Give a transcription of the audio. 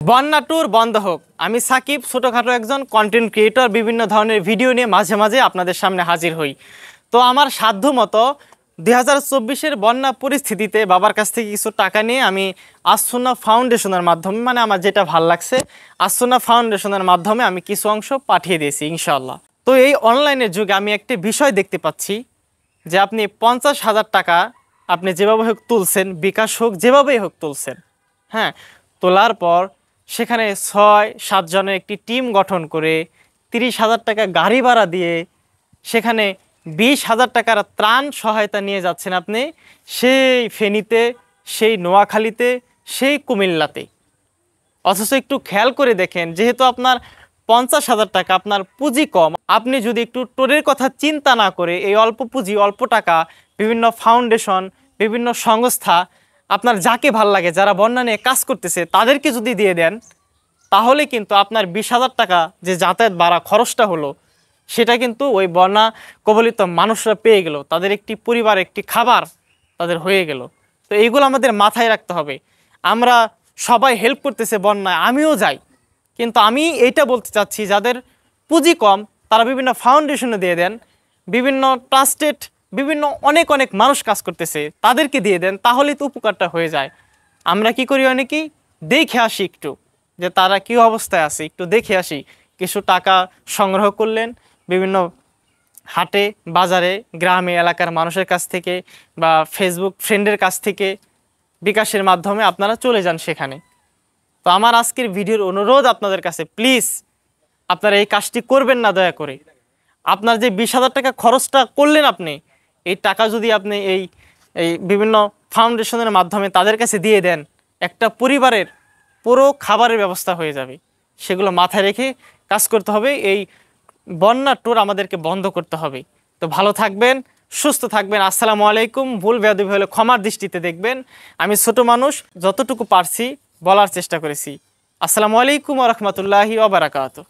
বন্যা ট্যুর বন্ধ হোক। আমি সাকিব, ছোটোখাটো একজন কন্টেন্ট ক্রিয়েটর। বিভিন্ন ধরনের ভিডিও নিয়ে মাঝে মাঝে আপনাদের সামনে হাজির হই। তো আমার সাধ্য মতো 2024-এর বন্যা পরিস্থিতিতে বাবার কাছ থেকে কিছু টাকা নিয়ে আমি আসসুন্নাহ ফাউন্ডেশনের মাধ্যমে, মানে আমার যেটা ভাল লাগছে, আসসুন্নাহ ফাউন্ডেশনের মাধ্যমে আমি কিছু অংশ পাঠিয়ে দিয়েছি ইনশাআল্লাহ। তো এই অনলাইনের যুগে আমি একটি বিষয় দেখতে পাচ্ছি যে আপনি 50,000 টাকা আপনি যেভাবে হোক তুলছেন, বিকাশ হোক যেভাবেই হোক তুলছেন, হ্যাঁ, তোলার পর সেখানে 6-7 জনের একটি টিম গঠন করে 30,000 টাকা গাড়ি ভাড়া দিয়ে সেখানে 20,000 টাকার ত্রাণ সহায়তা নিয়ে যাচ্ছেন আপনি সেই ফেনীতে, সেই নোয়াখালীতে, সেই কুমিল্লাতে। অথচ একটু খেয়াল করে দেখেন, যেহেতু আপনার 50,000 টাকা, আপনার পুঁজি কম, আপনি যদি একটু টোরের কথা চিন্তা না করে এই অল্প পুঁজি অল্প টাকা বিভিন্ন ফাউন্ডেশন, বিভিন্ন সংস্থা, আপনার যাকে ভাল লাগে যারা বন্যা নিয়ে কাজ করতেছে তাদেরকে যদি দিয়ে দেন, তাহলে কিন্তু আপনার 20,000 টাকা যে যাতায়াত ভাড়া খরচটা হলো সেটা কিন্তু ওই বন্যা কবলিত মানুষরা পেয়ে গেল, তাদের একটি পরিবার, একটি খাবার তাদের হয়ে গেল। তো এইগুলো আমাদের মাথায় রাখতে হবে। আমরা সবাই হেল্প করতেছে বন্যায়, আমিও যাই, কিন্তু আমি এইটা বলতে চাচ্ছি যাদের পুঁজি কম তারা বিভিন্ন ফাউন্ডেশনে দিয়ে দেন, বিভিন্ন ট্রাস্টেড, বিভিন্ন অনেক অনেক মানুষ কাজ করতেছে তাদেরকে দিয়ে দেন, তাহলেই তো উপকারটা হয়ে যায়। আমরা কি করি, অনেকেই দেখে আসি একটু যে তারা কী অবস্থায় আছে, একটু দেখে আসি, কিছু টাকা সংগ্রহ করলেন বিভিন্ন হাটে বাজারে গ্রামে এলাকার মানুষের কাছ থেকে বা ফেসবুক ফ্রেন্ডের কাছ থেকে, বিকাশের মাধ্যমে আপনারা চলে যান সেখানে। তো আমার আজকের ভিডিওর অনুরোধ আপনাদের কাছে, প্লিজ আপনারা এই কাজটি করবেন না দয়া করে। আপনার যে 20,000 টাকা খরচটা করলেন আপনি, এই টাকা যদি আপনি এই এই বিভিন্ন ফাউন্ডেশনের মাধ্যমে তাদের কাছে দিয়ে দেন, একটা পরিবারের পুরো খাবারের ব্যবস্থা হয়ে যাবে। সেগুলো মাথায় রেখে কাজ করতে হবে। এই বন্যা ট্যুর আমাদেরকে বন্ধ করতে হবে। তো ভালো থাকবেন, সুস্থ থাকবেন। আসসালামু আলাইকুম। ভুল বেয়াদবি হলে ক্ষমার দৃষ্টিতে দেখবেন। আমি ছোট মানুষ, যতটুকু পারছি বলার চেষ্টা করেছি। আসসালামু আলাইকুম ওয়া রাহমাতুল্লাহি ওয়া বারাকাতুহু।